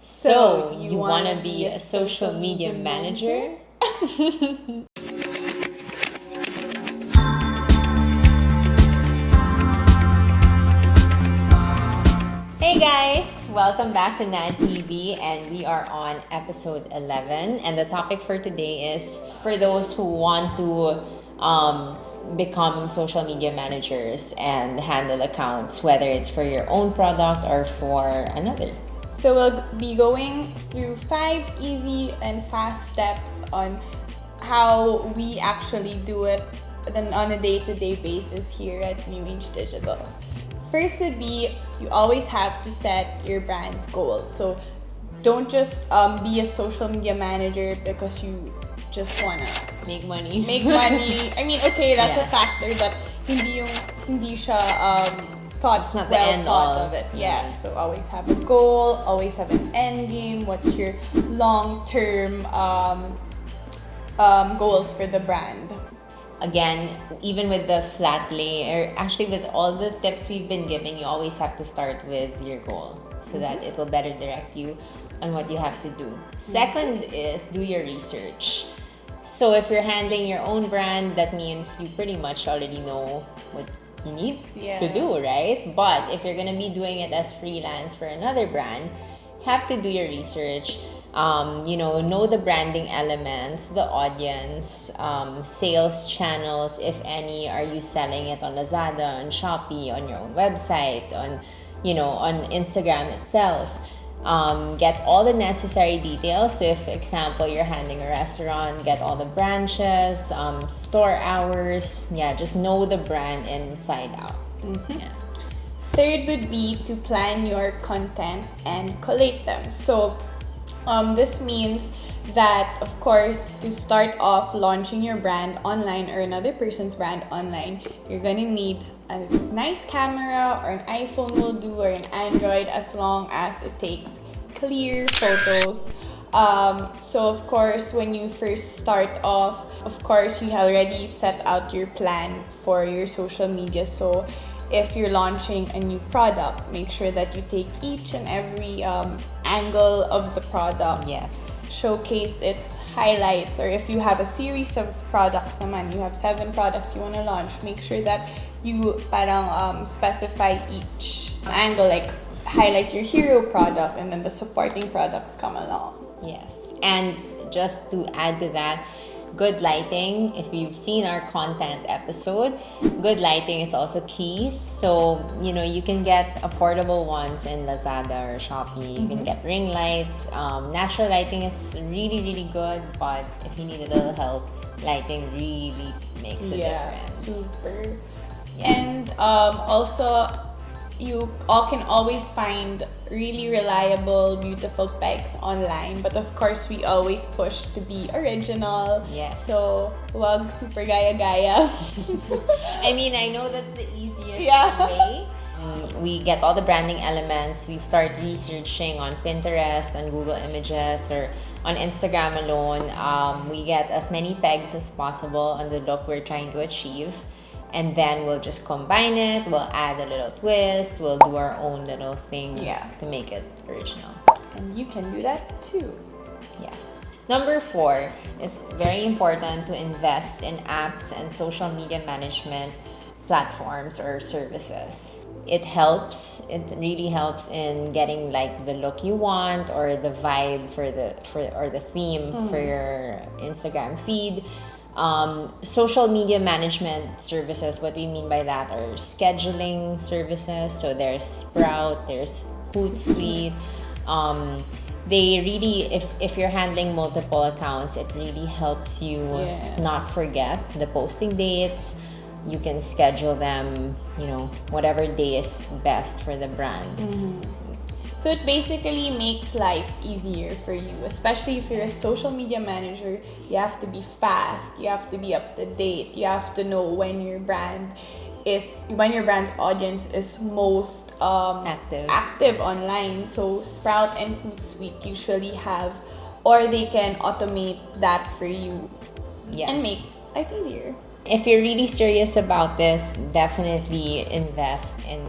So, you want to be a social media manager? Hey guys, welcome back to NAD TV, and we are on episode 11. And the topic for today is for those who want to become social media managers and handle accounts, whether it's for your own product or for another. So we'll be going through 5 easy and fast steps on how we actually do it on a day-to-day basis here at New Age Digital. First would be, you always have to set your brand's goals. So don't just be a social media manager because you just wanna Make money. I mean, okay, that's a factor, but hindi siya thought, it's not well the end thought all. of it. Yeah, so always have a goal, always have an end game. What's your long-term goals for the brand? Again, even with the flat lay, or actually with all the tips we've been giving, you always have to start with your goal so that it will better direct you on what you have to do. Second is do your research. So if you're handling your own brand, that means you pretty much already know what you need to do, right? But if you're gonna be doing it as freelance for another brand, have to do your research. Know the branding elements, the audience, sales channels, if any. Are you selling it on Lazada, on Shopee, on your own website, on Instagram itself? Get all the necessary details. So if, for example, you're handling a restaurant, get all the branches, store hours. Yeah, just know the brand inside out. Yeah. Third would be to plan your content and collate them. So this means that, of course, to start off launching your brand online or another person's brand online, you're gonna need a nice camera, or an iPhone will do, or an Android, as long as it takes clear photos. So of course, when you first start off, of course, you already set out your plan for your social media. So if you're launching a new product, make sure that you take each and every angle of the product. Yes. Showcase its highlights, or if you have a series of products naman, you have 7 products you want to launch, make sure that you parang specify each angle, like highlight your hero product and then the supporting products come along. Yes. And just to add to that, good lighting. If you've seen our content episode, good lighting is also key. So, you can get affordable ones in Lazada or Shopee. You can get ring lights. Natural lighting is really, really good. But if you need a little help, lighting really makes a difference. Super. Yeah. And also, you all can always find really reliable, beautiful pegs online. But of course, we always push to be original. Yes. So, wag super gaya-gaya. I mean, I know that's the easiest way. We get all the branding elements. We start researching on Pinterest, on Google Images, or on Instagram alone. We get as many pegs as possible on the look we're trying to achieve. And then we'll just combine it, we'll add a little twist, we'll do our own little thing to make it original. And you can do that too. Yes. Number 4, it's very important to invest in apps and social media management platforms or services. It really helps in getting like the look you want, or the vibe or the theme for your Instagram feed. Social media management services, what we mean by that are scheduling services. So there's Sprout, there's Hootsuite. They really, if you're handling multiple accounts, it really helps you not forget the posting dates. You can schedule them, whatever day is best for the brand. So it basically makes life easier for you, especially if you're a social media manager. You have to be fast, you have to be up to date, you have to know when your brand's audience is most active online. So Sprout and Hootsuite usually have, or they can automate that for you and make life easier. If you're really serious about this, definitely invest in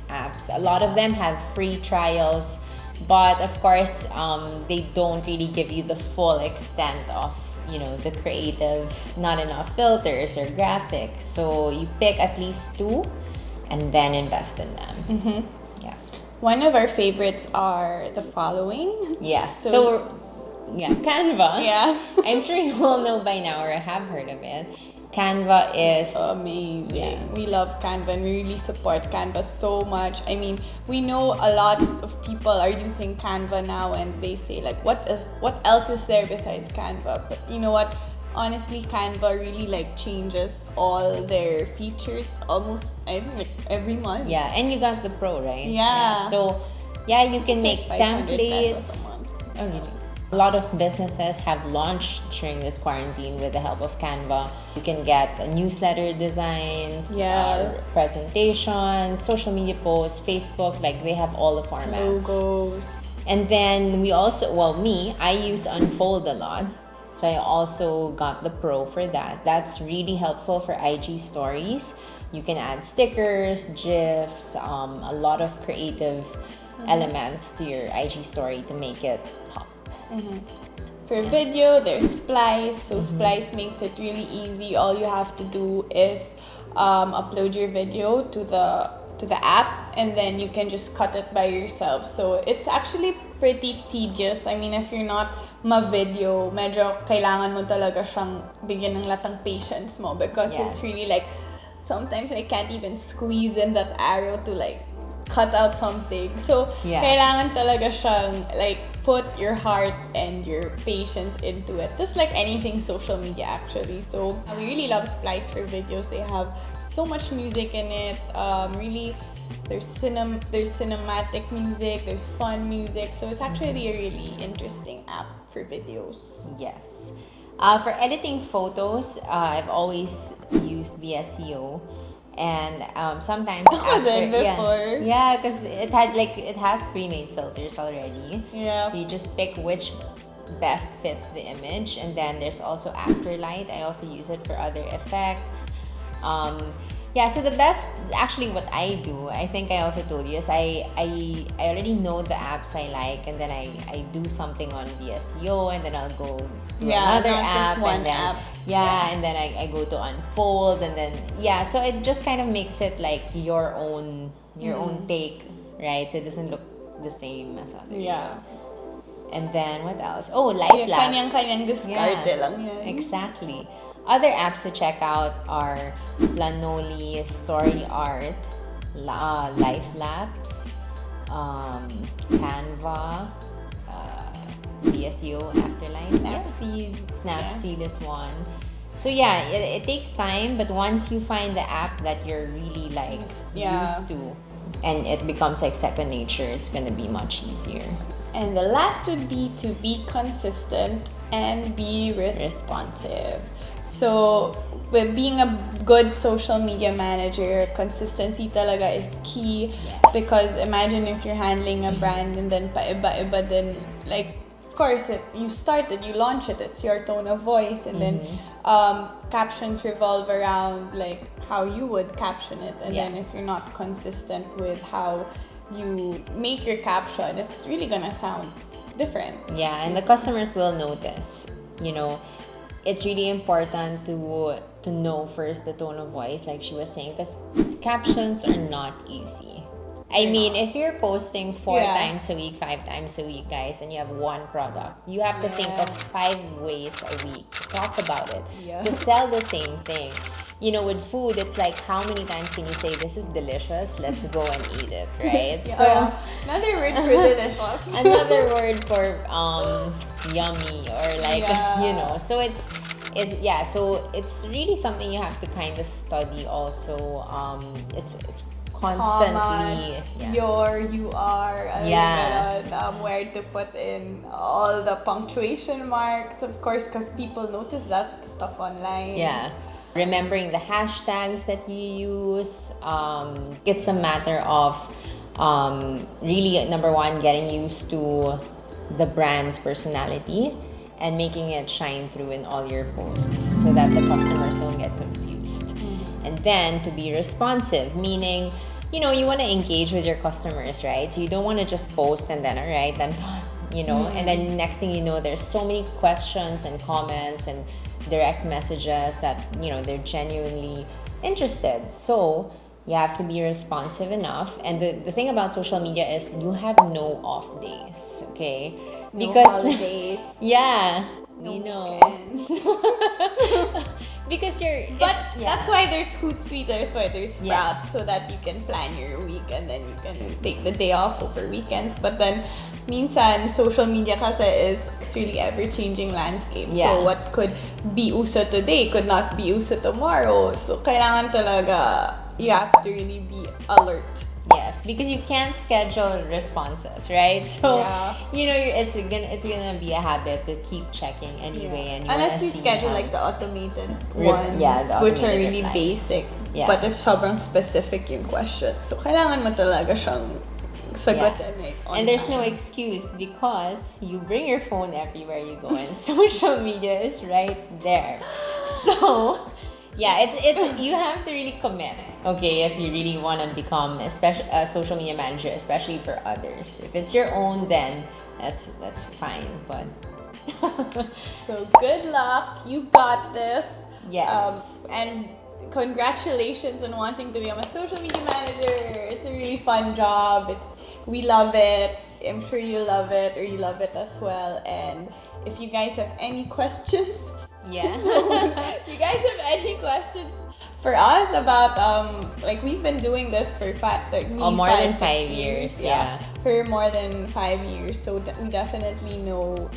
apps. A lot of them have free trials. But of course, they don't really give you the full extent of, the creative, not enough filters or graphics. So you pick at least 2 and then invest in them. Yeah. One of our favorites are the following. Yeah. So yeah, Canva. Yeah. I'm sure you all know by now or have heard of it. Canva is amazing. Yeah. We love Canva and we really support Canva so much. I mean, we know a lot of people are using Canva now and they say like, what else is there besides Canva? But you know what? Honestly, Canva really changes all their features almost, I think, every month. Yeah, and you got the Pro, right? Yeah. So yeah, you can make 500 templates. pesos a month. Oh, really? A lot of businesses have launched during this quarantine with the help of Canva. You can get newsletter designs, presentations, social media posts, Facebook, they have all the formats. Logos. And then we also, I use Unfold a lot. So I also got the Pro for that. That's really helpful for IG stories. You can add stickers, GIFs, a lot of creative elements to your IG story to make it pop. For video, there's Splice. So Splice makes it really easy. All you have to do is upload your video to the app, and then you can just cut it by yourself. So it's actually pretty tedious. I mean, if you're not ma-video, medyo kailangan mo talaga siyang bigyan ng latang patience mo, because it's really sometimes I can't even squeeze in that arrow to cut out something. So kailangan talaga siyang put your heart and your patience into it. Just like anything social media actually. So we really love Splice for videos. They have so much music in it. Really, there's cinematic music, there's fun music. So it's actually a really interesting app for videos. Yes. For editing photos, I've always used VSCO. And sometimes before. Yeah, because it has pre-made filters already. Yeah. So you just pick which best fits the image, and then there's also Afterlight. I also use it for other effects. So the best, actually, what I do, I think I also told you, is I already know the apps I like, and then I do something on VSCO, and then I'll go to another app, just one and then app. and then I go to Unfold, and then so it just kind of makes it like your own take, right? So it doesn't look the same as others. Yeah. And then what else? Oh, Light Lapse. Kanyang-kanyang diskarte lang yan. Exactly. Other apps to check out are Planoly, Story Art, Lapse, Canva, VSCO, Afterlight. Snapseed is one. So it takes time, but once you find the app that you're really used to, and it becomes like second nature, it's gonna be much easier. And the last would be to be consistent and be responsive. So with being a good social media manager, consistency talaga is key. Yes. Because imagine if you're handling a brand and then paiba-iba din, of course you started, you launch it, it's your tone of voice, and then captions revolve around how you would caption it, and then if you're not consistent with how you make your caption, it's really gonna sound different. Yeah, and the customers will notice. It's really important to know first the tone of voice, like she was saying, because captions are not easy. I mean, if you're posting 4 times a week, 5 times a week, guys, and you have one product, you have to think of 5 ways a week to talk about it, to sell the same thing. With food, it's like, how many times can you say, this is delicious, let's go and eat it, right? So another word for delicious. Another word for yummy, or so it's really something you have to kind of study also. It's constantly commas, you are, where to put in all the punctuation marks, of course, because people notice that stuff online. Remembering the hashtags that you use. It's a matter of really, number one, getting used to the brand's personality and making it shine through in all your posts so that the customers don't get confused. And then to be responsive, meaning you know, you want to engage with your customers, right? So you don't want to just post and then, all right, I'm done, you know, and then next thing you know, there's so many questions and comments and direct messages that, you know, they're genuinely interested. So you have to be responsive enough. And the thing about social media is you have no off days, okay? No holidays. Yeah, No we know. weekends. Because But that's why there's Hootsuite, that's why there's Sprout, Yeah. so that you can plan your week and then you can take the day off over weekends. But then, minsan, social media kasi is really ever-changing landscape. Yeah. So what could be uso today could not be uso tomorrow. So kailangan talaga, you have to really be alert. Yes, because you can't schedule responses, right? So Yeah. you know it's gonna be a habit to keep checking anyway, and you Unless wanna you see schedule how like the it's- automated Re- ones, yeah, the which are automated really replies. basic. Yeah. But if sobrang specific yung question, so kailangan mo talaga siyang sagutin And there's no excuse because you bring your phone everywhere you go, and social media is right there. So yeah, it's you have to really commit, okay, if you really want to become especially a social media manager, especially for others. If it's your own, then that's fine. But So good luck, you got this. yes. And congratulations on wanting to become a social media manager. It's a really fun job. We love it. I'm sure you love it, or you love it as well. And if you guys have any questions, Yeah. you guys have any questions for us about like we've been doing this for more than 5 6 years, yeah. for more than 5 years, so we definitely know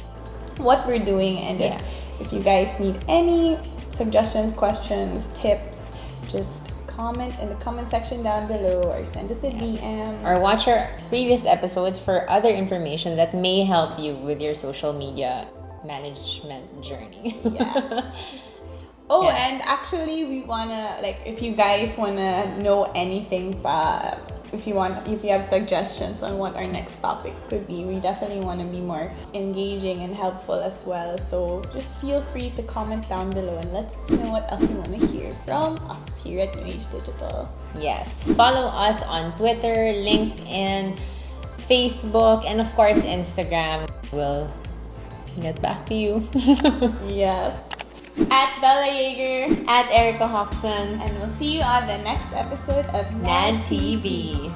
what we're doing. And Yeah. if you guys need any suggestions, questions, tips, just comment in the comment section down below or send us a DM. Or watch our previous episodes for other information that may help you with your social media management journey. Yes. Oh, Yeah. and actually, we wanna, like, if you guys wanna know anything, if you have suggestions on what our next topics could be, we definitely want to be more engaging and helpful as well. So just feel free to comment down below and let us know what else you want to hear from us here at New Age Digital. Yes. Follow us on Twitter, LinkedIn, Facebook, and of course Instagram. We'll get back to you. Yes. At Bella Yeager. At Erica Hoxon. And we'll see you on the next episode of NAD TV.